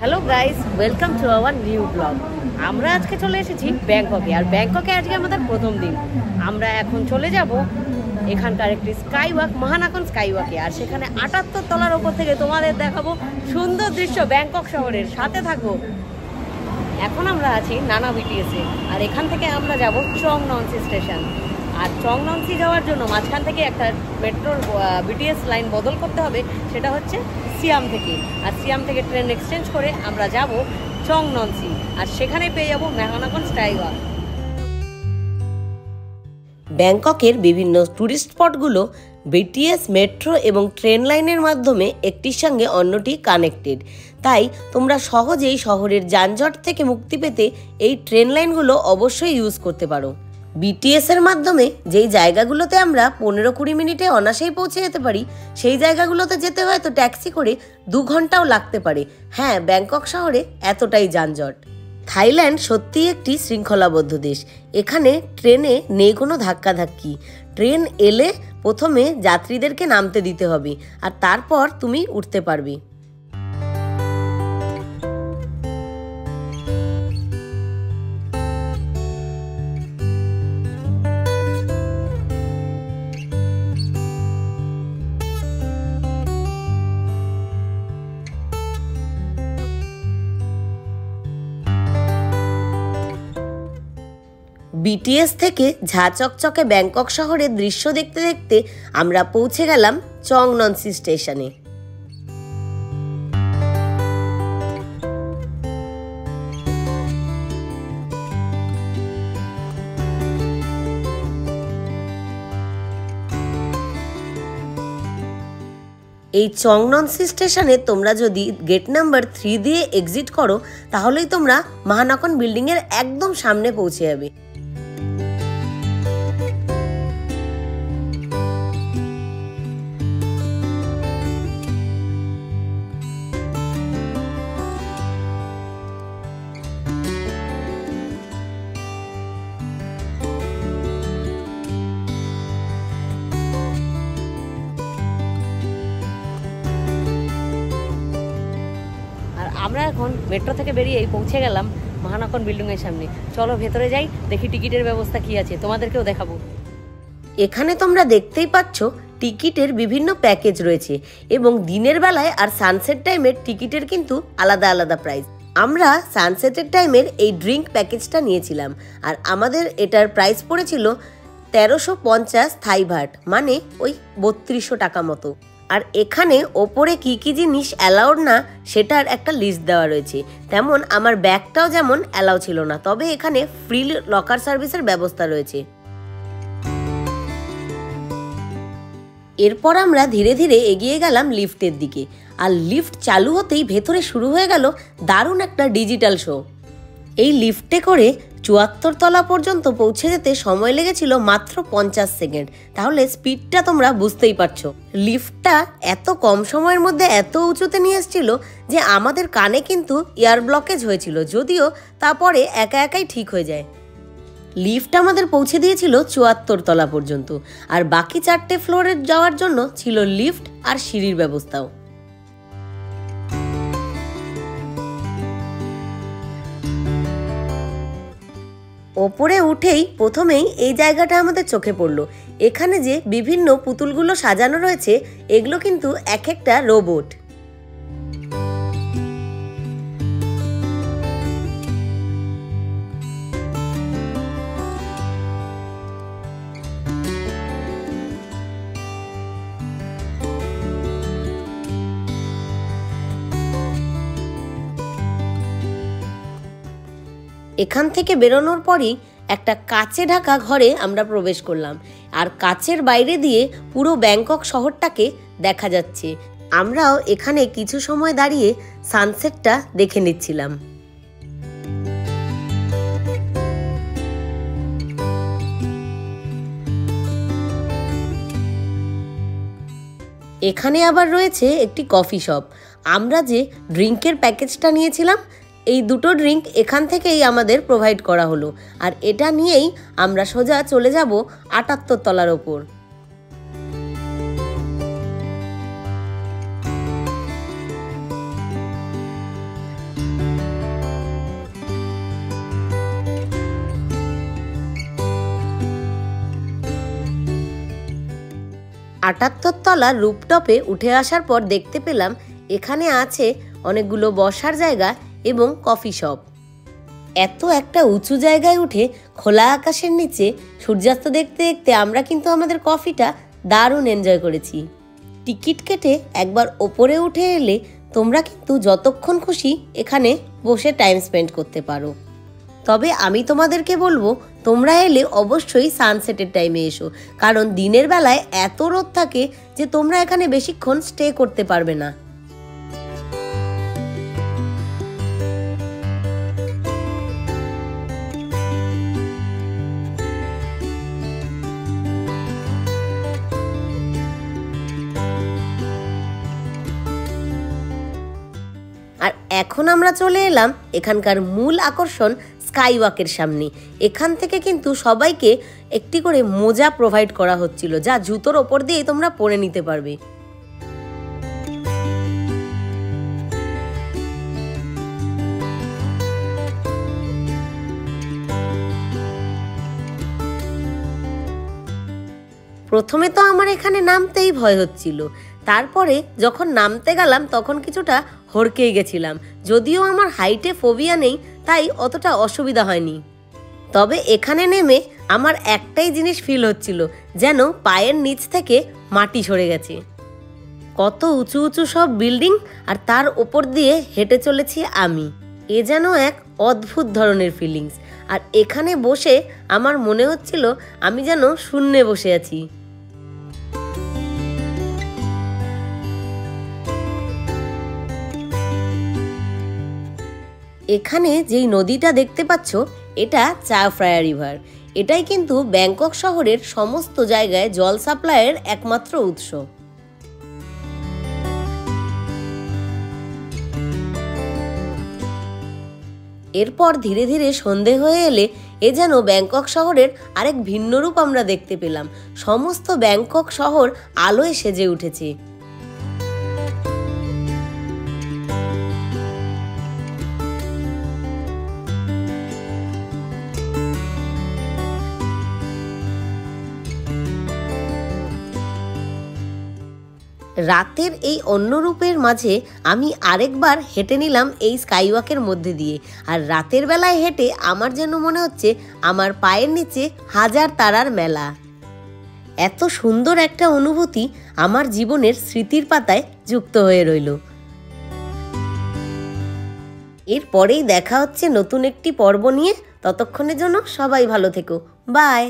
Hello guys, welcome to our new blog. আমরা আজকে চলে এসেছি ব্যাংককে। আর ব্যাংককে আজকে আমাদের প্রথম দিন। আমরা এখন চলে যাব এখানকার একটি স্কাইওয়াক, মহানাকন স্কাইওয়াকে। আর সেখানে ৭৮ তলার ওপর থেকে তোমাদের দেখাবো সুন্দর দৃশ্য ব্যাংকক শহরের। সাথে থাকো। এখন আমরা আছি নানা বিটিএসে। আর এখান থেকে আমরা যাব চং ননসি স্টেশন। আর চং ননসি যাওয়ার জন্য মাঝখান থেকে একটা মেট্রোর বিটিএস লাইন বদল করতে হবে, সেটা হচ্ছে সিয়াম থেকে। আর সিয়াম থেকে ট্রেন এক্সচেঞ্জ করে আমরা যাব চং ননসি। আর সেখানে পেয়ে যাব মহানাকন স্কাইওয়াক। ব্যাংককের বিভিন্ন ট্যুরিস্ট স্পটগুলো বিটিএস, মেট্রো এবং ট্রেন লাইনের মাধ্যমে একটির সঙ্গে অন্যটি কানেক্টেড। তাই তোমরা সহজেই শহরের যানজট থেকে মুক্তি পেতে এই ট্রেন লাইনগুলো অবশ্যই ইউজ করতে পারো। বিটিএস এর মাধ্যমে যেই জায়গাগুলোতে আমরা 15-20 মিনিটে অনায়াসেই পৌঁছে যেতে পারি, সেই জায়গাগুলোতে যেতে হয়তো ট্যাক্সি করে 2 ঘন্টাও লাগতে পারে। হ্যাঁ, ব্যাংকক শহরে এতটাই যানজট। থাইল্যান্ড সত্যিই একটি শৃঙ্খলাবদ্ধ দেশ। এখানে ট্রেনে নেই কোনো ধাক্কাধাক্কি। ট্রেন এলে প্রথমে যাত্রীদেরকে নামতে দিতে হবে, আর তারপর তুমি উঠতে পারবে। বিটিএস থেকে ঝাঁ চকচকে ব্যাংকক শহরের দৃশ্য দেখতে দেখতে আমরা পৌঁছে গেলাম চং ননসি স্টেশনে। এই চং ননসি স্টেশনে তোমরা যদি গেট নাম্বার 3 দিয়ে এক্সিট করো, তাহলেই তোমরা মহানাকন বিল্ডিংয়ের একদম সামনে পৌঁছে যাবে। আমরা এখন মেট্রো থেকে বেরিয়ে পৌঁছে গেলাম মহানাকন বিল্ডিংয়ের সামনে। চলো ভেতরে যাই, দেখি টিকিটের ব্যবস্থা কি আছে, তোমাদেরকেও দেখাবো। এখানে তোমরা দেখতেই পাচ্ছ টিকিটের বিভিন্ন প্যাকেজ রয়েছে, এবং দিনের বেলায় আর সানসেট টাইমের টিকিটের কিন্তু আলাদা আলাদা প্রাইস। আমরা সানসেটের টাইমের এই ড্রিঙ্ক প্যাকেজটা নিয়েছিলাম, আর আমাদের এটার প্রাইস পড়েছিল 1350 থাই ভাট, মানে ওই 3200 টাকা মতো। আর এখানে ওপরে কি কি জিনিস অ্যালাউড না সেটার একটা লিস্ট দেওয়া রয়েছে। তেমন আমার ব্যাগটাও যেমন অ্যালাউ ছিল না, তবে এখানে ফ্রি লকার সার্ভিসের ব্যবস্থা রয়েছে। এরপর আমরা ধীরে ধীরে এগিয়ে গেলাম লিফটের দিকে। আর লিফট চালু হতেই ভেতরে শুরু হয়ে গেল দারুণ একটা ডিজিটাল শো। এই লিফটে করে 74 তলা পর্যন্ত পৌঁছে যেতে সময় লেগেছিল মাত্র 50 সেকেন্ড। তাহলে স্পিডটা তোমরা বুঝতেই পারছো। লিফটটা এত কম সময়ের মধ্যে এত উঁচুতে নিয়ে এসেছিল যে আমাদের কানে কিন্তু এয়ার ব্লকেজ হয়েছিল, যদিও তারপরে একা একাই ঠিক হয়ে যায়। লিফট আমাদের পৌঁছে দিয়েছিল 74 তলা পর্যন্ত, আর বাকি 4টে ফ্লোরে যাওয়ার জন্য ছিল লিফট আর সিঁড়ির ব্যবস্থাও। ওপরে উঠেই প্রথমেই এই জায়গাটা আমাদের চোখে পড়লো। এখানে যে বিভিন্ন পুতুলগুলো সাজানো রয়েছে, এগুলো কিন্তু এক একটা রোবট। এখান থেকে বেরোনোর পরই একটা কাচে ঢাকা ঘরে আমরা প্রবেশ করলাম, আর কাচের বাইরে দিয়ে পুরো ব্যাংকক শহরটাকে দেখা যাচ্ছে। আমরাও এখানে কিছু সময় দাঁড়িয়ে সানসেটটা দেখে নিচ্ছিলাম। এখানে আবার রয়েছে একটি কফি শপ। আমরা যে ড্রিঙ্কের প্যাকেজটা নিয়েছিলাম, এই দুটো ড্রিঙ্ক এখান থেকেই আমাদের প্রোভাইড করা হলো। আর এটা নিয়েই আমরা সোজা চলে যাব ৭৮ তলার ওপর। 78 তলার রুপটপে উঠে আসার পর দেখতে পেলাম এখানে আছে অনেকগুলো বসার জায়গা এবং কফি শপ। এত একটা উঁচু জায়গায় উঠে খোলা আকাশের নিচে সূর্যাস্ত দেখতে দেখতে আমরা কিন্তু আমাদের কফিটা দারুণ এনজয় করেছি। টিকিট কেটে একবার ওপরে উঠে এলে তোমরা কিন্তু যতক্ষণ খুশি এখানে বসে টাইম স্পেন্ড করতে পারো। তবে আমি তোমাদেরকে বলবো তোমরা এলে অবশ্যই সানসেটের টাইমে এসো, কারণ দিনের বেলায় এত রোদ থাকে যে তোমরা এখানে বেশিক্ষণ স্টে করতে পারবে না। আর এখন আমরা চলে এলাম এখানকার মূল আকর্ষণ স্কাই ওয়াকের সামনে। এখান থেকে কিন্তু সবাইকে একটি করে মোজা প্রোভাইড করা হচ্ছিল, যা জুতোর ওপর দিয়ে তোমরা পরে নিতে পারবে। প্রথমে তো আমার এখানে নামতেই ভয় হচ্ছিল, তারপরে যখন নামতে গেলাম তখন কিছুটা হড়কেই গেছিলাম। যদিও আমার হাইটে ফোবিয়া নেই, তাই অতটা অসুবিধা হয়নি। তবে এখানে নেমে আমার একটাই জিনিস ফিল হচ্ছিল, যেন পায়ের নিচ থেকে মাটি সরে গেছে। কত উঁচু উঁচু সব বিল্ডিং, আর তার ওপর দিয়ে হেঁটে চলেছি আমি। এ যেন এক অদ্ভুত ধরনের ফিলিংস। আর এখানে বসে আমার মনে হচ্ছিল আমি যেন শূন্যে বসে আছি। এখানে যেই নদীটা দেখতে পাচ্ছ এটা চা ফ্রায়া রিভার। এটাই কিন্তু ব্যাংকক শহরের সমস্ত জায়গায় জল সাপ্লাইয়ের একমাত্র উৎস। এরপর ধীরে ধীরে সন্ধে হয়ে এলে এ যেন ব্যাংকক শহরের আরেক ভিন্ন রূপ আমরা দেখতে পেলাম। সমস্ত ব্যাংকক শহর আলোয় সেজে উঠেছে। রাতের এই অন্য রূপের মাঝে আমি আরেকবার হেঁটে নিলাম এই স্কাইওয়াকের মধ্যে দিয়ে। আর রাতের বেলায় হেঁটে আমার যেন মনে হচ্ছে আমার পায়ের নিচে হাজার তারার মেলা। এত সুন্দর একটা অনুভূতি আমার জীবনের স্মৃতির পাতায় যুক্ত হয়ে রইল। এরপরেই দেখা হচ্ছে নতুন একটি পর্ব নিয়ে। ততক্ষণের জন্য সবাই ভালো থেকো। বাই।